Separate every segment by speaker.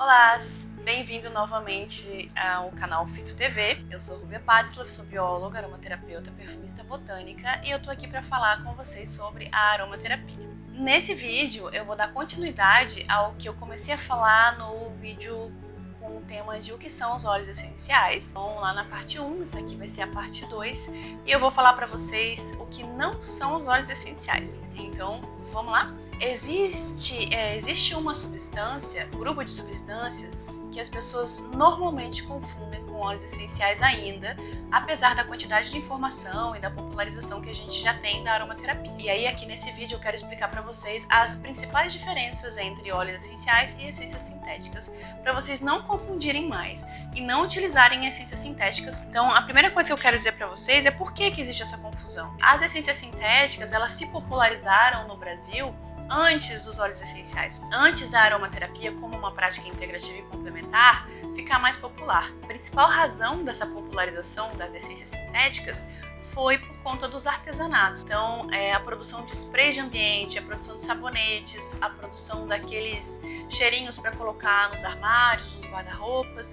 Speaker 1: Olá, bem-vindo novamente ao canal Fito TV. Eu sou Rubia Patzlav, sou bióloga, aromaterapeuta, perfumista botânica e eu tô aqui para falar com vocês sobre a aromaterapia. Nesse vídeo eu vou dar continuidade ao que eu comecei a falar no vídeo com o tema de o que são os óleos essenciais. Então lá na parte 1, essa aqui vai ser a parte 2 e eu vou falar para vocês o que não são os óleos essenciais. Então vamos lá? Existe uma substância, um grupo de substâncias que as pessoas normalmente confundem com óleos essenciais ainda, apesar da quantidade de informação e da popularização que a gente já tem da aromaterapia. E aí aqui nesse vídeo eu quero explicar para vocês as principais diferenças entre óleos essenciais e essências sintéticas, para vocês não confundirem mais e não utilizarem essências sintéticas. Então a primeira coisa que eu quero dizer para vocês é por que existe essa confusão. As essências sintéticas, elas se popularizaram no Brasil antes dos óleos essenciais, antes da aromaterapia como uma prática integrativa e complementar ficar mais popular. A principal razão dessa popularização das essências sintéticas foi por conta dos artesanatos. Então, a produção de sprays de ambiente, a produção de sabonetes, a produção daqueles cheirinhos para colocar nos armários, nos guarda-roupas,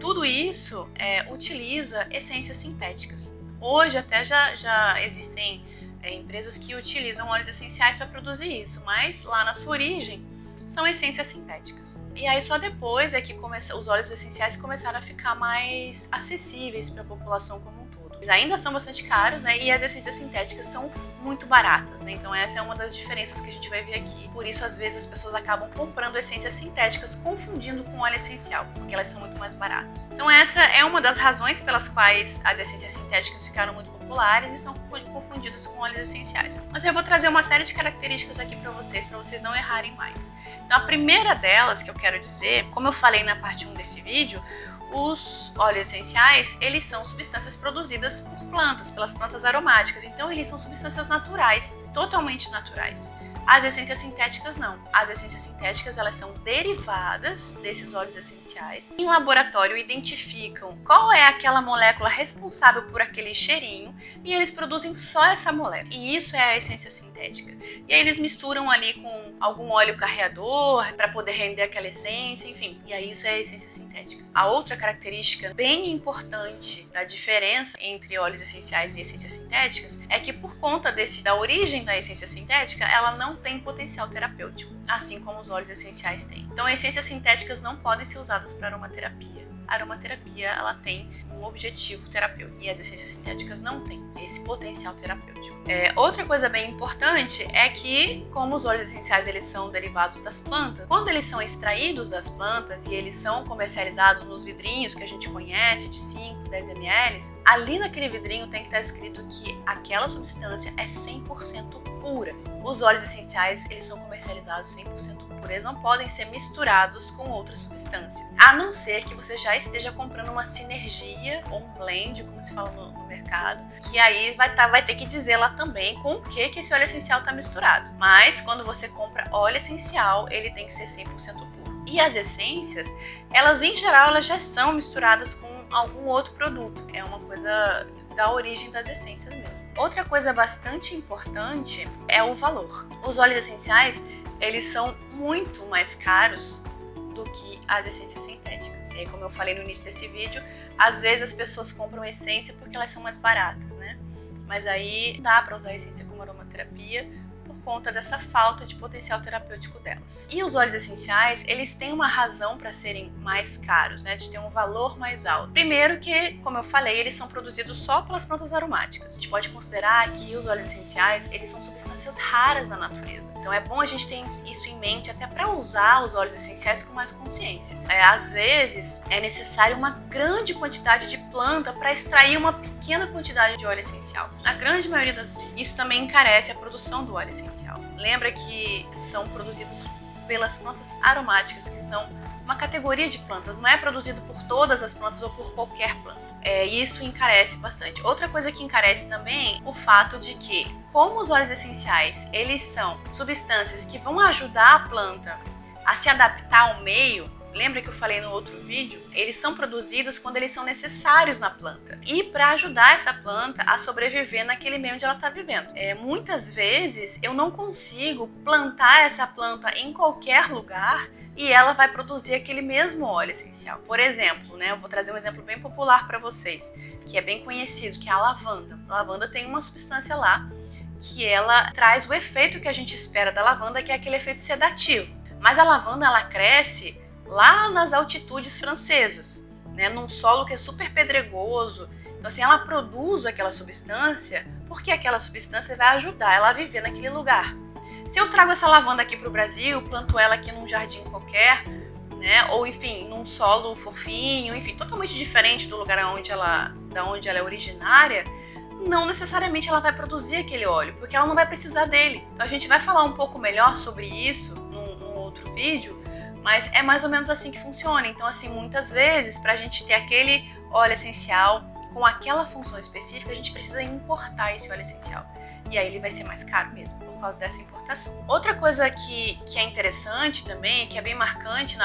Speaker 1: tudo isso utiliza essências sintéticas. Hoje até já existem empresas que utilizam óleos essenciais para produzir isso, mas lá na sua origem são essências sintéticas. E aí só depois é que os óleos essenciais começaram a ficar mais acessíveis para a população como um todo. Eles ainda são bastante caros, né? E as essências sintéticas são muito baratas, né? Então essa é uma das diferenças que a gente vai ver aqui. Por isso às vezes as pessoas acabam comprando essências sintéticas confundindo com óleo essencial, porque elas são muito mais baratas. Então essa é uma das razões pelas quais as essências sintéticas ficaram muito populares e são confundidos com óleos essenciais. Mas eu vou trazer uma série de características aqui para vocês não errarem mais. Então a primeira delas que eu quero dizer, como eu falei na parte 1 desse vídeo, os óleos essenciais, eles são substâncias produzidas por plantas, pelas plantas aromáticas. Então eles são substâncias naturais, totalmente naturais. As essências sintéticas não. As essências sintéticas, elas são derivadas desses óleos essenciais. Em laboratório identificam qual é aquela molécula responsável por aquele cheirinho e eles produzem só essa molécula. E isso é a essência sintética. E aí eles misturam ali com algum óleo carreador para poder render aquela essência, enfim. E aí isso é a essência sintética. A outra característica bem importante da diferença entre óleos essenciais e essências sintéticas é que por conta da origem da essência sintética, ela não tem potencial terapêutico, assim como os óleos essenciais têm. Então, essências sintéticas não podem ser usadas para aromaterapia. A aromaterapia, ela tem um objetivo terapêutico e as essências sintéticas não têm esse potencial terapêutico. Outra coisa bem importante é que, como os óleos essenciais eles são derivados das plantas, quando eles são extraídos das plantas e eles são comercializados nos vidrinhos que a gente conhece de 5, 10 ml, ali naquele vidrinho tem que estar escrito que aquela substância é 100% pura. Os óleos essenciais, eles são comercializados 100% puros. Eles não podem ser misturados com outras substâncias. A não ser que você já esteja comprando uma sinergia ou um blend, como se fala no mercado, que aí vai ter que dizer lá também com o que esse óleo essencial está misturado. Mas quando você compra óleo essencial, ele tem que ser 100% puro. E as essências, elas em geral, elas já são misturadas com algum outro produto. É uma coisa da origem das essências mesmo. Outra coisa bastante importante é o valor. Os óleos essenciais, eles são muito mais caros do que as essências sintéticas. E aí, como eu falei no início desse vídeo, às vezes as pessoas compram essência porque elas são mais baratas, né? Mas aí dá para usar a essência como aromaterapia por conta dessa falta de potencial terapêutico delas. E os óleos essenciais, eles têm uma razão para serem mais caros, né, de ter um valor mais alto. Primeiro que, como eu falei, eles são produzidos só pelas plantas aromáticas. A gente pode considerar que os óleos essenciais, eles são substâncias raras na natureza. Então é bom a gente ter isso em mente até para usar os óleos essenciais com mais consciência. Às vezes é necessário uma grande quantidade de planta para extrair uma pequena quantidade de óleo essencial. Na grande maioria das vezes. Isso também encarece a produção do óleo essencial. Lembra que são produzidos pelas plantas aromáticas, que são uma categoria de plantas, não é produzido por todas as plantas ou por qualquer planta. Isso encarece bastante. Outra coisa que encarece também, o fato de que, como os óleos essenciais, eles são substâncias que vão ajudar a planta a se adaptar ao meio. Lembra que eu falei no outro vídeo? Eles são produzidos quando eles são necessários na planta e para ajudar essa planta a sobreviver naquele meio onde ela está vivendo. Muitas vezes eu não consigo plantar essa planta em qualquer lugar e ela vai produzir aquele mesmo óleo essencial. Por exemplo, né, eu vou trazer um exemplo bem popular para vocês, que é bem conhecido, que é a lavanda. A lavanda tem uma substância lá que ela traz o efeito que a gente espera da lavanda, que é aquele efeito sedativo. Mas a lavanda, ela cresce lá nas altitudes francesas, né, num solo que é super pedregoso. Então, assim, ela produz aquela substância porque aquela substância vai ajudar ela a viver naquele lugar. Se eu trago essa lavanda aqui para o Brasil, planto ela aqui num jardim qualquer, né, ou enfim, num solo fofinho, enfim, totalmente diferente do lugar da onde ela é originária, não necessariamente ela vai produzir aquele óleo, porque ela não vai precisar dele. Então a gente vai falar um pouco melhor sobre isso num outro vídeo, mas é mais ou menos assim que funciona. Então, assim, muitas vezes, para a gente ter aquele óleo essencial com aquela função específica, a gente precisa importar esse óleo essencial. E aí ele vai ser mais caro mesmo, por causa dessa importação. Outra coisa que é interessante também, que é bem marcante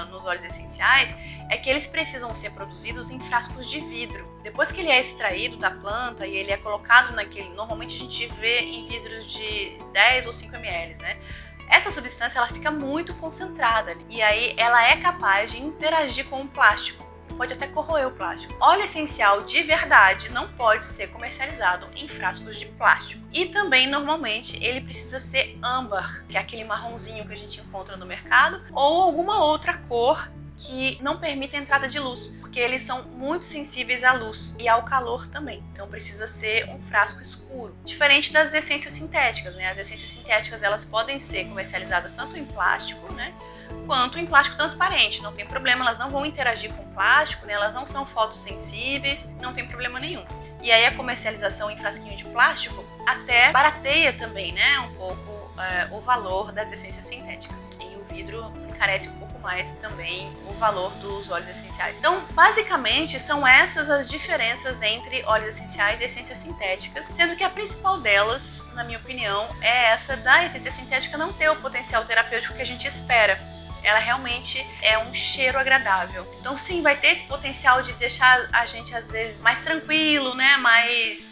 Speaker 1: nos óleos essenciais, é que eles precisam ser produzidos em frascos de vidro. Depois que ele é extraído da planta e ele é colocado naquele... Normalmente a gente vê em vidros de 10 ou 5 ml, né? Essa substância ela fica muito concentrada e aí ela é capaz de interagir com o plástico. Pode até corroer o plástico. Óleo essencial de verdade não pode ser comercializado em frascos de plástico. E também, normalmente, ele precisa ser âmbar, que é aquele marronzinho que a gente encontra no mercado, ou alguma outra cor que não permita a entrada de luz, porque eles são muito sensíveis à luz e ao calor também. Então precisa ser um frasco escuro. Diferente das essências sintéticas, né? As essências sintéticas, elas podem ser comercializadas tanto em plástico, né, quanto em plástico transparente, não tem problema, elas não vão interagir com o plástico, né? Elas não são fotossensíveis, não tem problema nenhum. E aí a comercialização em frasquinho de plástico até barateia também, né, um pouco o valor das essências sintéticas. E o vidro encarece um pouco mais também o valor dos óleos essenciais. Então, basicamente, são essas as diferenças entre óleos essenciais e essências sintéticas, sendo que a principal delas, na minha opinião, é essa da essência sintética não ter o potencial terapêutico que a gente espera. Ela realmente é um cheiro agradável. Então, sim, vai ter esse potencial de deixar a gente, às vezes, mais tranquilo, né?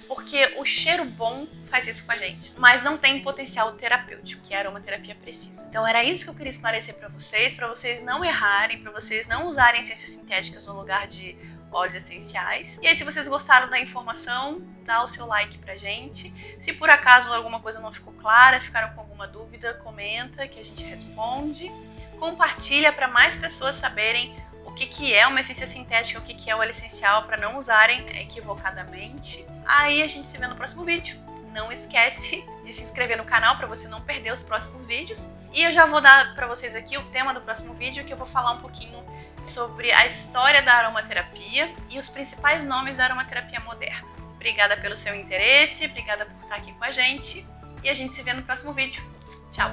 Speaker 1: Porque o cheiro bom faz isso com a gente. Mas não tem potencial terapêutico, que a aromaterapia precisa. Então, era isso que eu queria esclarecer para vocês não errarem, para vocês não usarem essências sintéticas no lugar de óleos essenciais. E aí, se vocês gostaram da informação, dá o seu like pra gente. Se por acaso alguma coisa não ficou clara, ficaram com alguma dúvida, comenta que a gente responde. Compartilha para mais pessoas saberem o que é uma essência sintética, o que é o óleo essencial, para não usarem equivocadamente. Aí a gente se vê no próximo vídeo. Não esquece de se inscrever no canal para você não perder os próximos vídeos. E eu já vou dar para vocês aqui o tema do próximo vídeo, que eu vou falar um pouquinho sobre a história da aromaterapia e os principais nomes da aromaterapia moderna. Obrigada pelo seu interesse, obrigada por estar aqui com a gente e a gente se vê no próximo vídeo. Tchau!